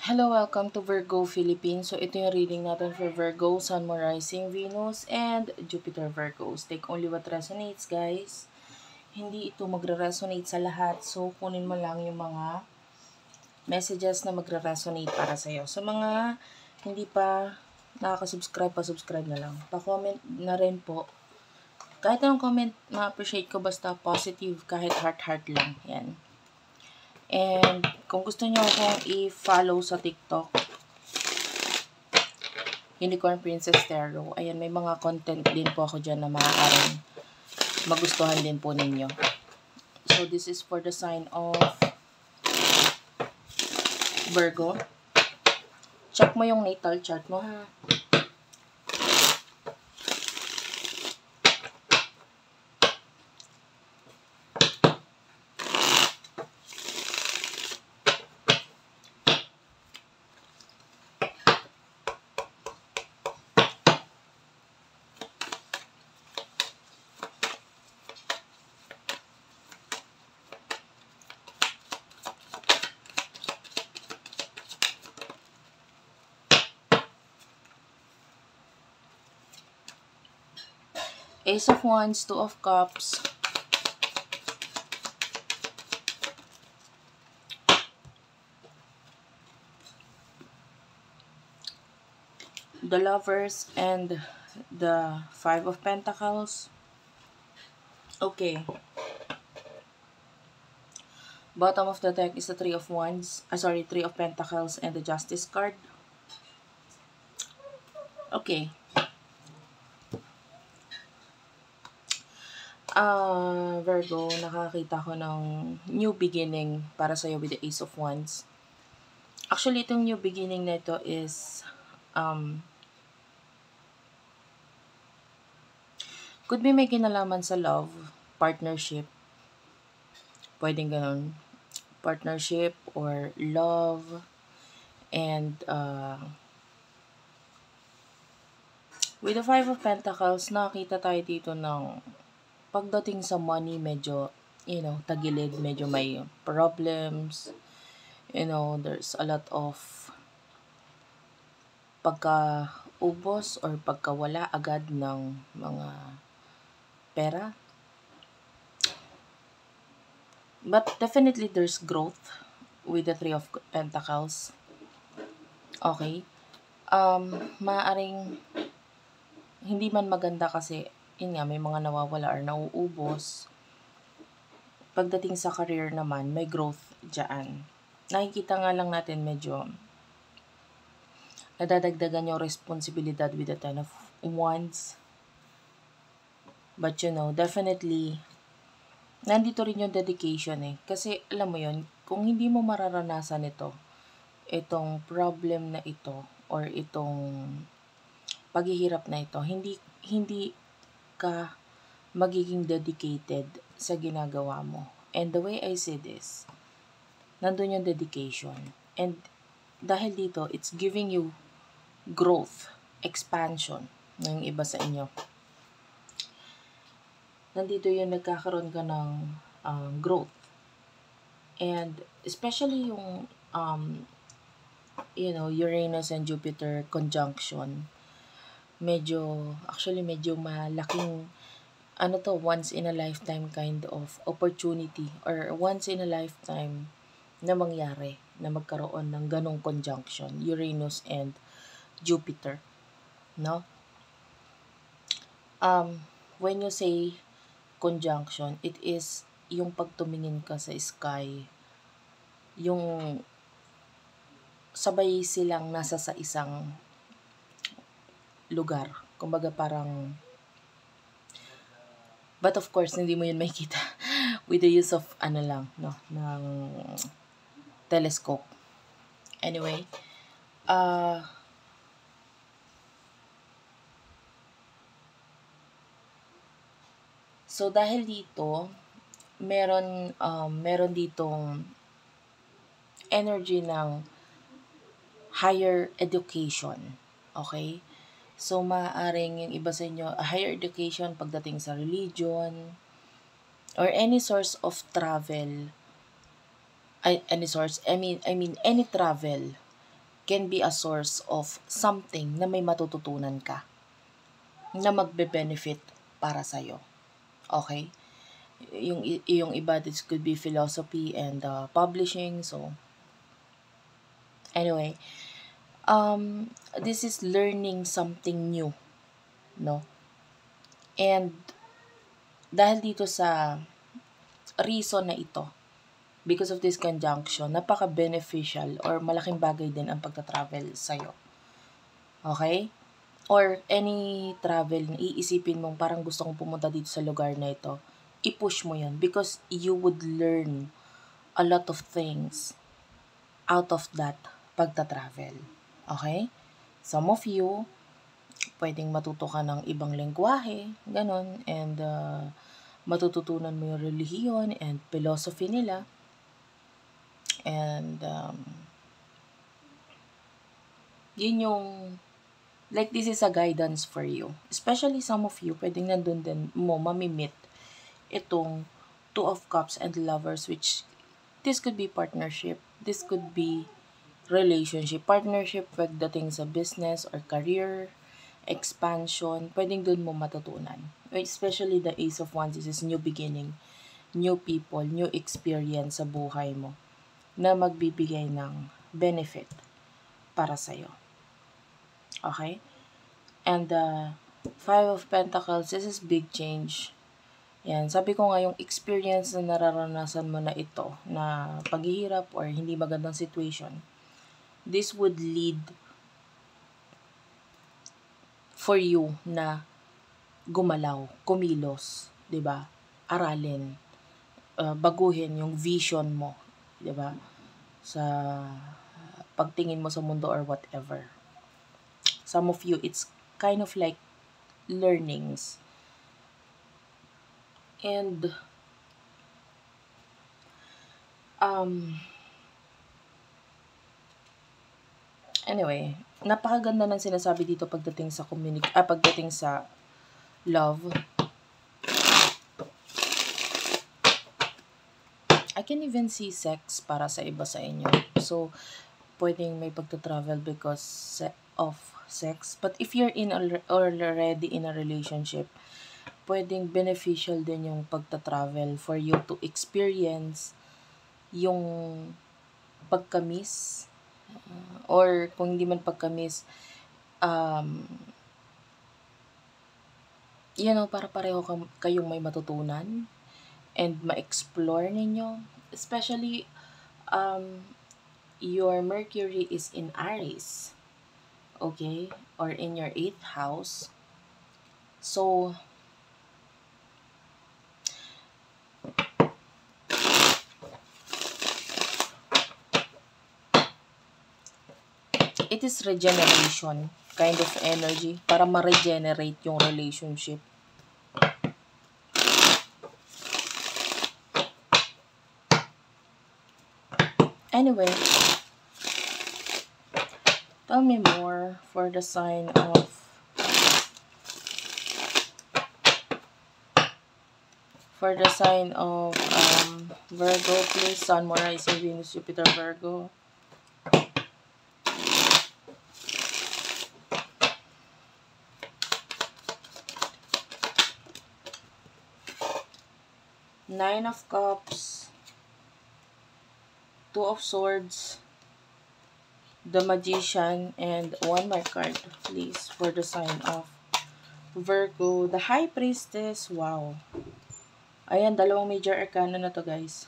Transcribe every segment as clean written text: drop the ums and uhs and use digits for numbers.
Hello, welcome to Virgo Philippines. So, ito yung reading natin for Virgo, Sun, Moon, Rising, Venus, and Jupiter Virgos. Take only what resonates, guys. Hindi ito magre-resonate sa lahat. So, kunin mo lang yung mga messages na magre-resonate para sa'yo. Sa mga hindi pa nakaka-subscribe, pa-subscribe na lang. Pa-comment na rin po. Kahit anong comment, ma-appreciate ko basta positive, kahit heart-heart lang. Yan. And kung gusto nyo akong i-follow sa TikTok, Unicorn Princess Tarot. Ayan, may mga content din po ako dyan na maaaring magustuhan din po ninyo. So, this is for the sign of Virgo. Check mo yung natal chart mo, ha? Ace of Wands, Two of Cups, the Lovers, and the Five of Pentacles. Okay. Bottom of the deck is the Three of Wands. Three of Pentacles and the Justice card. Okay. Virgo, nakakita ko ng new beginning para sa'yo with the Ace of Wands. Actually, itong new beginning na ito is could be may kinalaman sa love, partnership. Pwedeng ganun. Partnership or love. And with the Five of Pentacles, nakita tayo dito ng pagdating sa money, medyo, tagilid, medyo may problems. There's a lot of pagkaubos or pagkawala agad ng mga pera. But definitely there's growth with the Three of Pentacles. Okay. Maaring hindi man maganda kasi yun nga, may mga nawawala or nauubos. Pagdating sa career naman, may growth dyan. Nakikita nga lang natin medyo nadadagdagan yung responsibilidad with the Ten of Wands. But definitely, nandito rin yung dedication eh. Kasi alam mo yun, kung hindi mo mararanasan itong problem na ito, or itong paghihirap na ito, hindi ka magiging dedicated sa ginagawa mo. And the way I say this, nandun yung dedication. And dahil dito, it's giving you growth, expansion ng iba sa inyo. Nandito yung nagkakaroon ka ng growth. And especially yung Uranus and Jupiter conjunction, medyo malaking once in a lifetime kind of opportunity or once in a lifetime na mangyari na magkaroon ng ganong conjunction, Uranus and Jupiter, no? When you say conjunction, it is yung pagtumingin ka sa sky, yung sabay silang nasa sa isang lugar. Kumbaga parang, but of course, hindi mo yun makikita with the use of ng telescope. Anyway, so dahil dito, meron ditong energy ng higher education. Okay? So, maaaring yung iba sa inyo, a higher education pagdating sa religion, or any source of travel, any travel can be a source of something na may matututunan ka na magbe-benefit para sa'yo. Okay? Yung iba, this could be philosophy and publishing. So, anyway, this is learning something new, no? And dahil dito sa reason na ito, because of this conjunction, napaka-beneficial or malaking bagay din ang pagta-travel sa'yo. Okay? Or any travel na iisipin mong parang gusto kong pumunta dito sa lugar na ito, i-push mo yun because you would learn a lot of things out of that pagta-travel. Okay? Some of you, pwedeng matuto ka ng ibang lengguwahe, ganon, and matututunan mo yung relihiyon and philosophy nila. And, yun yung, like, this is a guidance for you. Especially some of you, pwedeng nandun din mo mamimit itong Two of Cups and Lovers, which, this could be partnership, this could be relationship. Partnership, pagdating sa business or career, expansion, pwedeng dun mo matutunan. Especially the Ace of Wands, this is new beginning, new people, new experience sa buhay mo na magbibigay ng benefit para sa'yo. Okay? And the Five of Pentacles, this is big change. Yan, sabi ko nga yung experience na nararanasan mo na ito, na paghihirap or hindi magandang situation, this would lead for you na gumalaw, kumilos, 'di ba? Aralin, baguhin yung vision mo, 'di ba? Sa pagtingin mo sa mundo or whatever. Some of you, it's kind of like learnings. And anyway, napakaganda ng sinasabi dito pagdating sa pagdating sa love. I can even see sex para sa iba sa inyo. So, pwedeng may pagta-travel because of sex. But if you're already in a relationship, pwedeng beneficial din yung pagta-travel for you to experience yung pagkamis. Or kung hindi man pagkamis, para pareho kayong may matutunan and ma-explore ninyo. Especially, your Mercury is in Aries. Okay? Or in your 8th house. So, it is regeneration kind of energy para ma-regenerate yung relationship. Anyway, tell me more for the sign of Virgo, please. Sun, Moon, Rising, Venus, Jupiter, Virgo. Nine of Cups, Two of Swords, the Magician, and one more card, please, for the sign of Virgo. The High Priestess, wow. Ayan, dalawang major arcana na to, guys.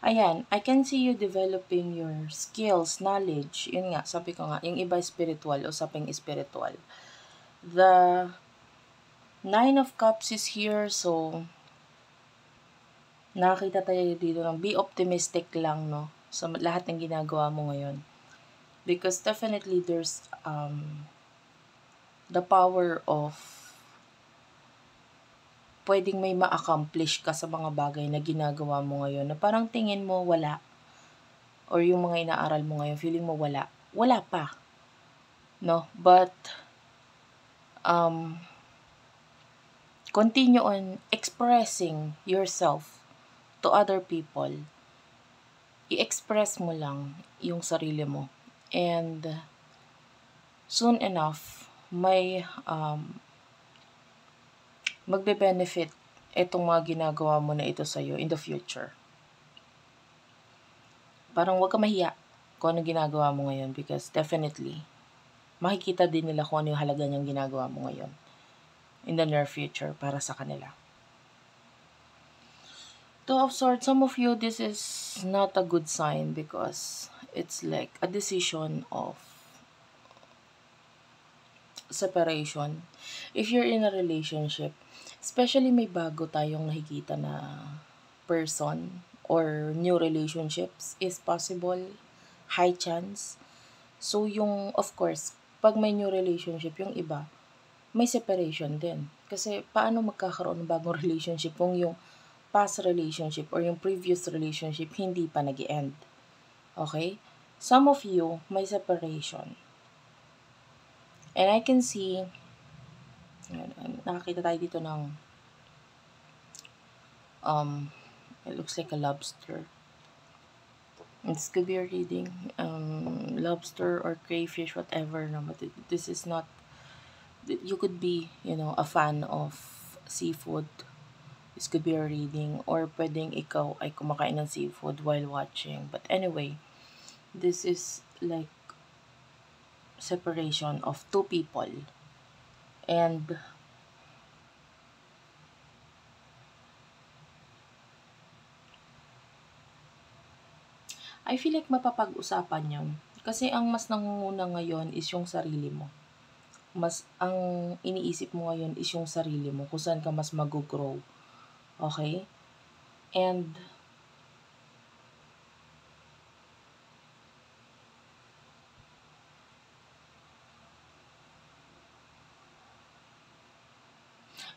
Ayan, I can see you developing your skills, knowledge. Yun nga, sabi ko nga, yung iba spiritual, usaping spiritual. The Nine of Cups is here, so nakakita tayo dito ng be optimistic lang, no? Sa lahat ng ginagawa mo ngayon. Because definitely there's the power of pwedeng may ma-accomplish ka sa mga bagay na ginagawa mo ngayon na parang tingin mo wala. Or yung mga inaaral mo ngayon, feeling mo wala. Wala pa. No? But, continue on expressing yourself to other people. i-express mo lang yung sarili mo. And soon enough, may magbe-benefit itong mga ginagawa mo na ito sa'yo in the future. Parang huwag ka mahiya kung ano ginagawa mo ngayon because definitely, makikita din nila kung ano yung halaga niyang ginagawa mo ngayon in the near future para sa kanila. Two of Swords, some of you, this is not a good sign because it's like a decision of separation. If you're in a relationship, especially may bago tayong nakikita na person or new relationships is possible, high chance. So yung, of course, pag may new relationship, yung iba, may separation din. Kasi paano magkakaroon ng bagong relationship kung yung past relationship or yung previous relationship hindi pa nag-end. Okay? Some of you, may separation. And I can see, nakakita tayo dito ng, it looks like a lobster. This could be a reading, lobster or crayfish, whatever. No? But this is not, you could be, a fan of seafood. This could be a reading. Or pwedeng ikaw ay kumakain ng seafood while watching. But anyway, this is like separation of two people. And I feel like mapapag-usapan yun. Kasi ang mas nangunguna ngayon is yung sarili mo. Ang iniisip mo ngayon is yung sarili mo, kung saan ka mas mag-grow. Okay? And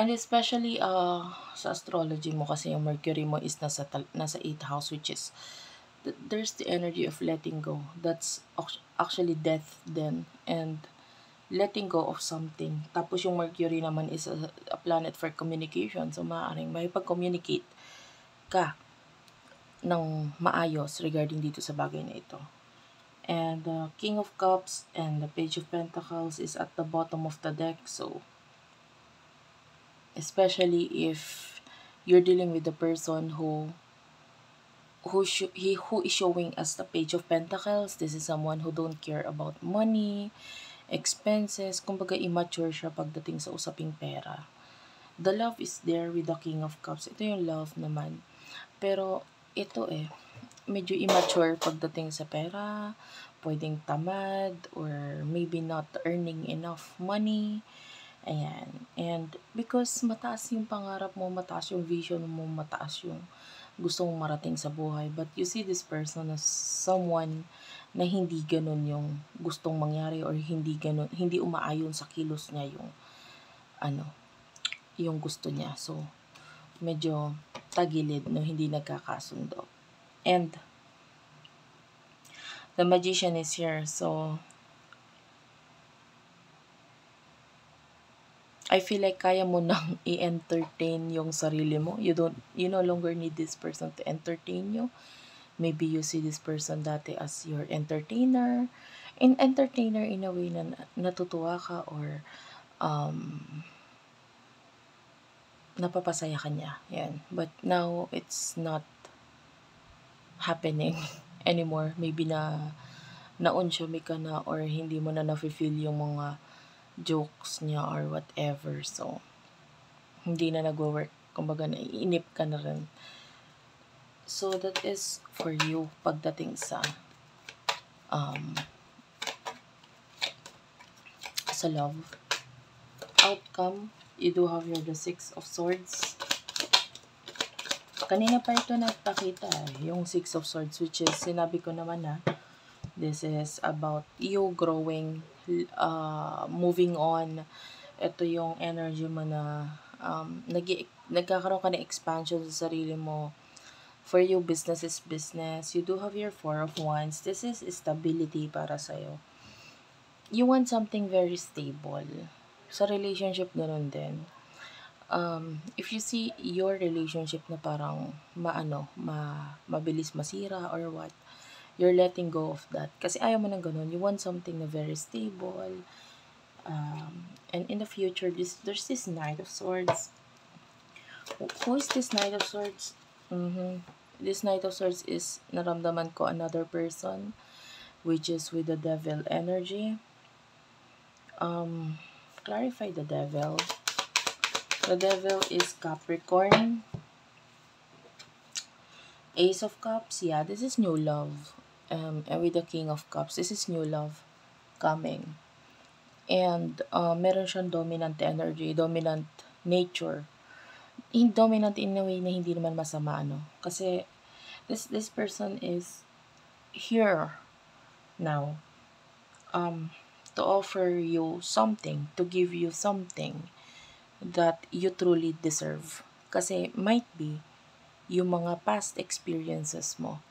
especially sa astrology mo kasi yung Mercury mo is nasa 8th house, which is there's the energy of letting go. That's actually death then, and letting go of something. Tapos yung Mercury naman is a planet for communication. So maaaring makipag-communicate ka ng maayos regarding dito sa bagay na ito. And the King of Cups and the Page of Pentacles is at the bottom of the deck. So especially if you're dealing with the person who is showing us the Page of Pentacles. This is someone who don't care about money, expenses. Kumbaga immature siya pagdating sa usaping pera. The love is there with the King of Cups. Ito yung love naman. Pero ito medyo immature pagdating sa pera. Pwedeng tamad or maybe not earning enough money. Ayan. And because mataas yung pangarap mo, mataas yung vision mo, mataas yung gusto mong marating sa buhay. But you see this person as someone na hindi ganun yung gustong mangyari or hindi umaayon sa kilos niya yung gusto niya. So, medyo tagilid, no, hindi nagkakasundo. And the Magician is here. So, I feel like kaya mo nang i-entertain yung sarili mo. You no longer need this person to entertain you. Maybe you see this person dati as your entertainer. Entertainer in a way na natutuwa ka or napapasaya ka niya. Yan. But now, it's not happening anymore. Maybe na-unsyomi ka na or hindi mo na na-feel yung mga jokes niya or whatever. So, hindi na nagwo-work. Kumbaga, naiinip ka na rin. So, that is for you pagdating sa love. Outcome, you do have the Six of Swords. Kanina pa ito nagpakita yung Six of Swords, which is, sinabi ko naman na, this is about you growing, moving on. Ito yung energy mo na nagkakaroon ka ng expansion sa sarili mo. For you, business is business. You do have your Four of Wands. This is stability para sa'yo. You want something very stable. Sa relationship, ganun din. if you see your relationship na parang mabilis masira or what, you're letting go of that. Kasi ayaw mo ng ganun. You want something na very stable. And in the future, there's this Knight of Swords. Who is this Knight of Swords? This Knight of Swords is naramdaman ko another person, which is with the Devil energy. Clarify the Devil. The Devil is Capricorn. Ace of Cups, yeah, this is new love. And with the King of Cups, this is new love coming. And meron siyang dominant energy, dominant nature. Dominant in a way na hindi naman masama, Kasi this person is here now to offer you something, to give you something that you truly deserve. Kasi might be yung mga past experiences mo,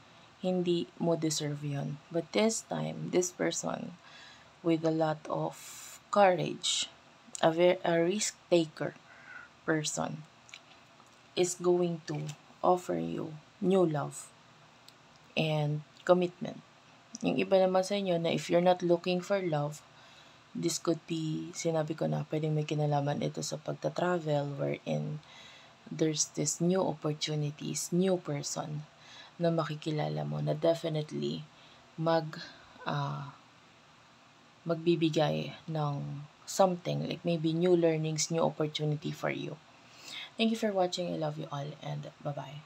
hindi mo deserve yun. But this time, this person with a lot of courage, a risk taker person, is going to offer you new love and commitment. Yung iba naman sa inyo na if you're not looking for love, this could be, sinabi ko na, pwedeng may kinalaman ito sa pagta-travel wherein there's this new opportunities, new person na makikilala mo na definitely magbibigay ng something, like maybe new learnings, new opportunity for you. Thank you for watching. I love you all and bye-bye.